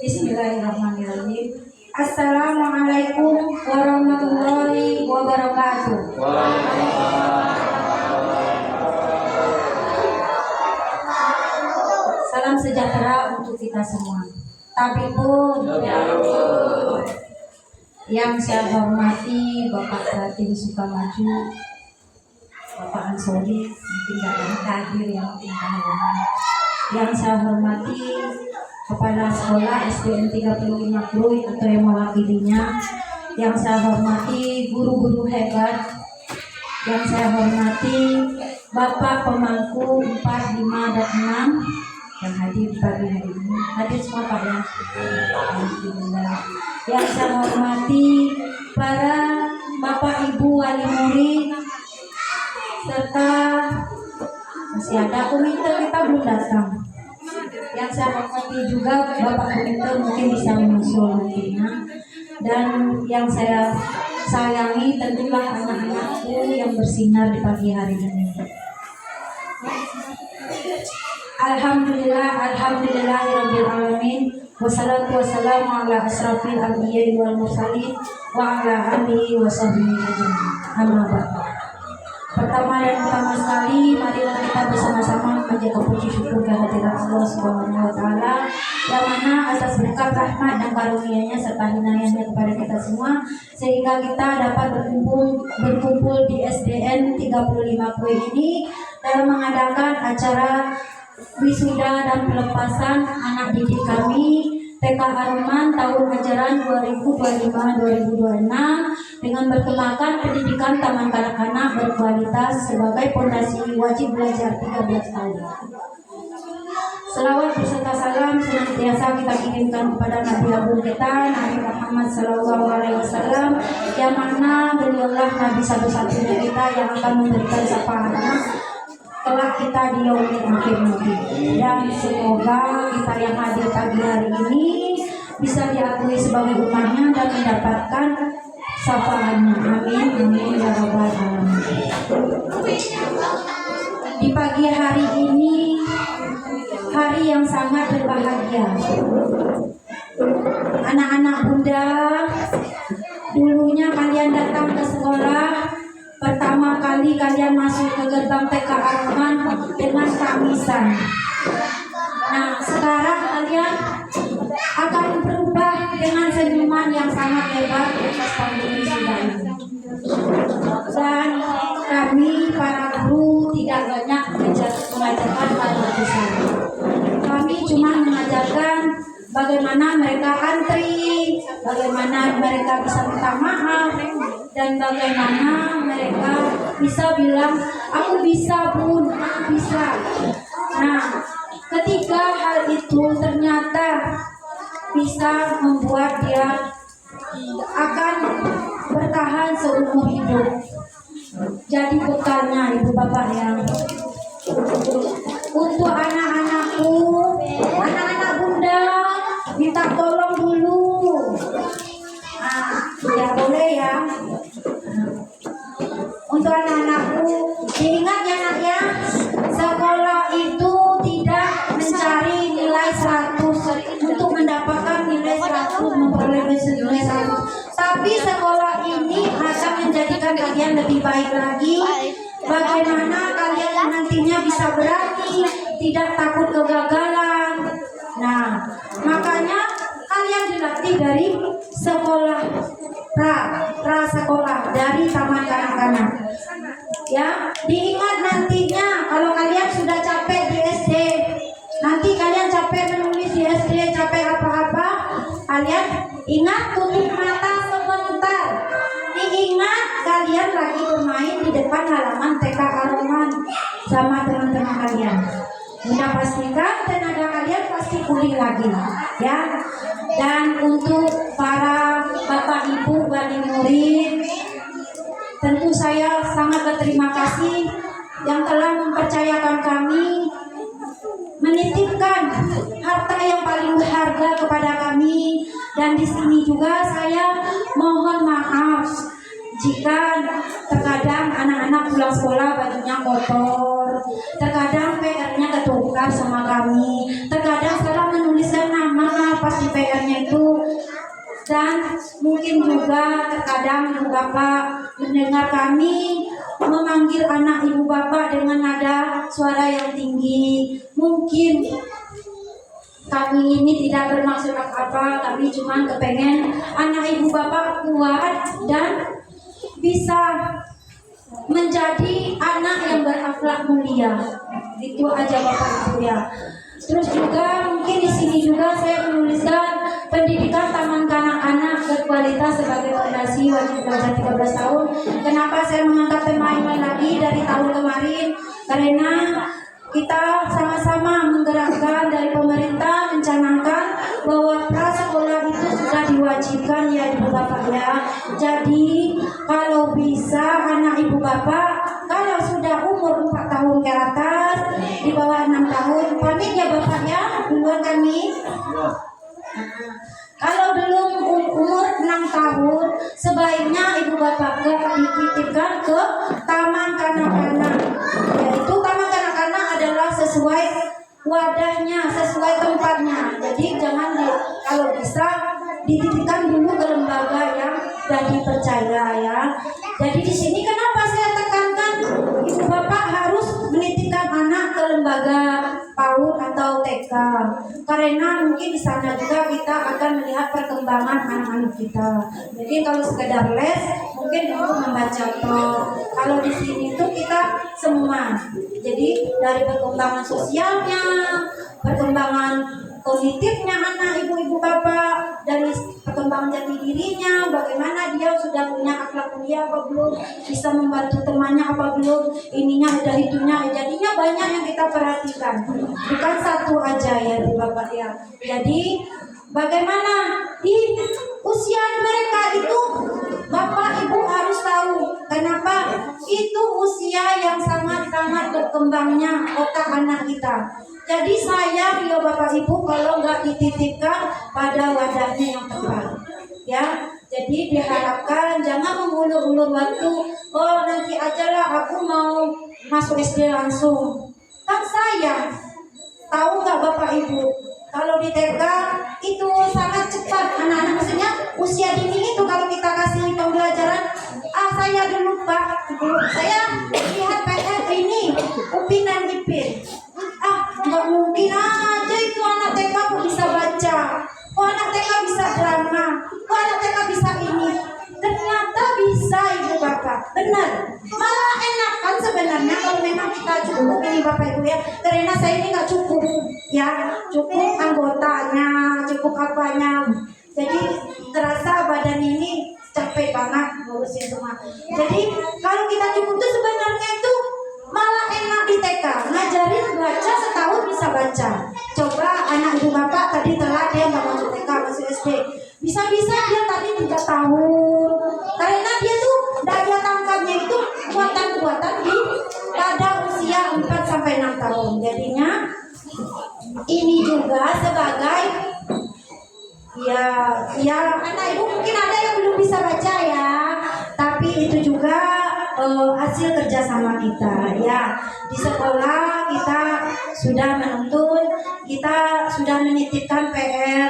Bismillahirrahmanirrahim. Assalamualaikum warahmatullahi wabarakatuh. Salam sejahtera untuk kita semua. Tapi pun yang saya hormati Bapak Satin Sukamaju, Bapak Ansori, mungkin tidak hadir yang yang saya hormati Kepala Sekolah SDN 35 Pluit atau yang mewakilinya, yang saya hormati guru-guru hebat, yang saya hormati Bapak Pemangku 4, 5, dan 6 yang hadir pagi hari ini. Hadir semua Pak ya. Alhamdulillah. Yang saya hormati para Bapak Ibu wali murid serta masih ada komite kita belum datang. Yang saya hormati juga Bapak komite mungkin bisa menyusul nantinya. Dan yang saya sayangi tentulah anak-anakku yang bersinar di pagi hari ini. Alhamdulillahirabbil alamin. Wassalatu wassalamu ala asrafil anbiya'i wal mursalin wa ala alihi wa sahbihi ajmain. Amma ba'du. Pertama dan utama sekali, marilah kita bersama-sama menjaga puji syukur kehadiran Allah Subhanahu wa taala yang mana atas berkat rahmat dan karunia-Nya serta hinayahnya kepada kita semua sehingga kita dapat berkumpul di SDN 35 Pluit ini dalam mengadakan acara wisuda dan pelepasan anak didik kami TK Ar-Rahman tahun ajaran 2025-2026 dengan bertemakan pendidikan taman kanak-kanak berkualitas sebagai fondasi wajib belajar 13 tahun. Selawat beserta salam senantiasa kita kirimkan kepada Nabi Agung kita, Nabi Muhammad SAW, yang mana beliaulah Nabi satu-satunya kita yang akan memberikan syafaatnya kelak kita di yaumil akhir nanti. Dan semoga kita yang hadir pagi hari ini bisa diakui sebagai umatnya dan mendapatkan syafaatnya. Amin, amin ya rabbal alamin. Di pagi hari ini hari yang sangat berbahagia. Anak-anak Bunda, dulunya kalian datang ke sekolah, pertama kali kalian masuk ke gerbang TK Ar-Rahman dengan kamisan. Nah, sekarang kalian akan berubah dengan senyuman yang sangat hebat atas pandemi sudah ini. Dan kami para guru tidak banyak mengajarkan hal besar. Kami cuma mengajarkan bagaimana mereka antri, bagaimana mereka bisa minta maaf, dan bagaimana mereka bisa bilang, aku bisa bun, aku bisa. Nah, ketika hal itu ternyata bisa membuat dia akan bertahan seumur hidup. Jadi bekalnya ibu bapak ya. Untuk anak-anakku, anak-anak Bunda, minta tolong dulu. Ya boleh ya. Untuk anak-anakku, diingat ya nak ya, sekolah itu tidak mencari nilai 100 untuk mendapatkan nilai 100, memperoleh nilai 100. Tapi sekolah ini akan menjadikan kalian lebih baik lagi. Bagaimana kalian nantinya bisa berani, tidak takut kegagalan. Nah, makanya kalian dilatih dari sekolah pra sekolah, dari taman kanak-kanak. Ya, diingat nantinya kalau kalian sudah capek di SD, nanti kalian capek menulis di SD, capek apa-apa, kalian ingat tutup mata sebentar. Diingat kalian lagi bermain di depan halaman TK Ar-Rahman sama teman-teman kalian. Bunda pastikan tenaga kalian pasti pulih lagi, ya. Dan untuk para bapak ibu wali murid, tentu saya sangat berterima kasih yang telah mempercayakan kami, menitipkan harta yang paling berharga kepada kami. Dan di sini juga saya mohon maaf jika terkadang anak-anak pulang sekolah bajunya kotor, terkadang PR-nya ketukar sama kami, terkadang salah menuliskan nama pas di PR Dan mungkin juga terkadang ibu bapak mendengar kami memanggil anak ibu bapak dengan nada suara yang tinggi. Mungkin kami ini tidak bermaksud apa-apa, kami cuma kepengen anak ibu bapak kuat dan bisa menjadi anak yang berakhlak mulia. Itu aja bapak ibu ya. Terus juga mungkin di sini juga saya menuliskan pendidikan taman kanak-kanak berkualitas sebagai fondasi wajib belajar 13 tahun. Kenapa saya mengangkat tema ini lagi dari tahun kemarin? Karena kita sama-sama menggerakkan dari pemerintah mencanangkan bahwa prasekolah itu sudah diwajibkan ya ibu bapak ya. Jadi kalau bisa anak ibu bapak kalau sudah umur 4 tahun ke atas, di bawah 6 tahun, pamit ya bapak ya, duluan kami. Kalau belum umur 6 tahun, sebaiknya ibu bapak dititipkan ke taman kanak-kanak. Yaitu taman kanak-kanak adalah sesuai wadahnya, sesuai tempatnya. Jadi jangan kalau bisa dititipkan dulu ke lembaga yang sudah dipercaya ya. Jadi di sini kenapa saya tekankan ibu bapak harus menitipkan anak ke lembaga PAUD atau TK, karena mungkin di sana juga kita akan melihat perkembangan anak-anak kita. Jadi kalau sekedar les mungkin untuk membaca toh. Kalau di sini tuh kita semua. Jadi dari perkembangan sosialnya, perkembangan kognitifnya anak ibu-ibu bapak, dari perkembangan jati dirinya, bagaimana dia sudah punya akhlak mulia apa belum, bisa membantu temannya apa belum, ininya ada itunya. Jadinya banyak yang kita perhatikan, bukan satu aja ya ibu bapak ya. Jadi bagaimana di usia mereka itu bapak ibu harus tahu kenapa itu usia yang sangat-sangat berkembangnya otak anak kita. Jadi sayang ya bapak ibu kalau nggak dititipkan pada wadahnya yang tepat ya. Jadi diharapkan jangan mengulur-ulur waktu. Oh nanti ajalah aku mau masuk SD langsung, kan sayang. Tahu nggak bapak ibu, kalau di TK itu sangat cepat anak-anak, maksudnya usia dini itu kalau kita kasih pembelajaran, saya dulu pak, saya lihat PR ini Upin dan Ipin, nggak mungkin aja itu anak TK kok bisa baca, kok anak TK bisa drama, kok anak TK bisa ini. Ternyata bisa ibu bapak, benar. Malah enak kan sebenarnya kalau memang kita cukup ini bapak ibu ya. Karena saya ini nggak cukup ya, cukup anggotanya, cukup apanya. Jadi terasa badan ini capek banget ngurusin semua. Jadi kalau kita cukup tuh sebenarnya itu malah enak di TK, ngajarin baca setahun bisa baca. Coba anak ibu bapak tadi telat dia nggak masuk TK, masuk SD. Bisa-bisa dia tadi 3 tahun, karena dia tuh daya tangkapnya itu kuatan-kuatan di pada usia 4 sampai 6 tahun. Jadinya ini juga sebagai ya anak ibu mungkin ada yang belum bisa baca ya, tapi itu juga hasil kerjasama kita ya. Di sekolah kita sudah menuntun, kita sudah menitipkan PR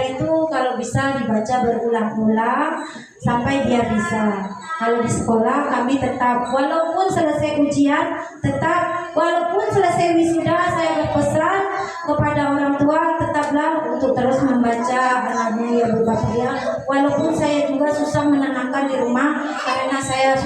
itu kalau bisa dibaca berulang-ulang sampai dia bisa. Kalau di sekolah kami tetap walaupun selesai ujian, tetap walaupun selesai wisuda, saya berpesan kepada orang tua tetaplah untuk terus membaca anaknya ya bu bapak ya. Walaupun saya juga susah menenangkan di rumah karena saya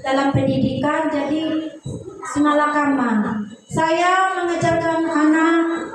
dalam pendidikan, jadi simalakama. Saya mengajarkan anak,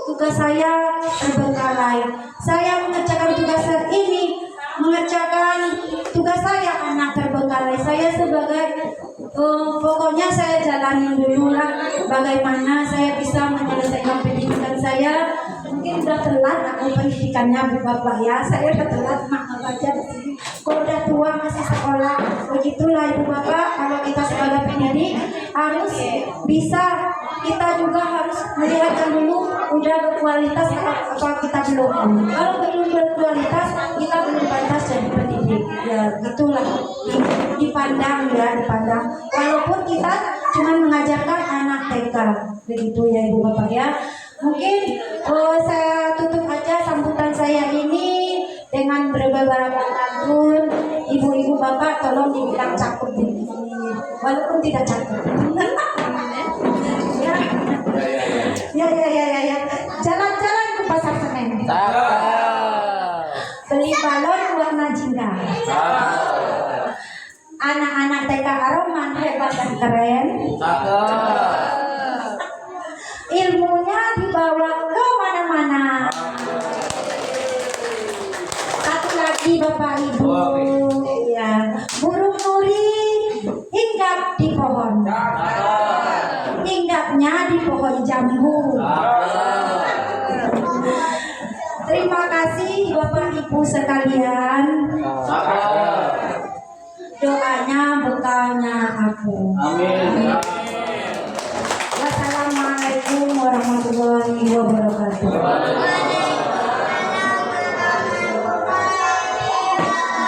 tugas saya terbengkalai. Saya mengerjakan tugas ini, mengerjakan tugas saya anak terbengkalai. Saya sebagai pokoknya saya jalanin dulu lah bagaimana saya bisa menyelesaikan pendidikan saya. Mungkin udah telat aku pendidikannya bu bapak ya, saya udah telat, maaf aja di sini. Kalau udah tua masih sekolah, begitulah ibu bapak. Kalau kita sebagai pendidik harus bisa, kita juga harus melihatkan dulu udah berkualitas apa kita belum. Kalau belum berkualitas kita belum pantas jadi pendidik ya, gitulah dipandang ya, dipandang. Walaupun kita cuma mengajarkan anak TK begitu ya ibu bapak ya. Mungkin saya tutup aja sambutan saya ini dengan berbagi tolong dibilang cakep ini, walaupun tidak cakep. Ya. Jalan-jalan ke pasar Senen. Beli balon warna jingga. Anak-anak TK Aroman hebat dan keren. Ilmunya dibawa ke mana-mana. Satu lagi Bapak Ibu, ya, burung nuri hinggap di pohon. Hinggapnya di pohon jambu. Terima kasih Bapak Ibu sekalian. Doanya bekalnya aku. Amin. Wassalamualaikum warahmatullahi wabarakatuh.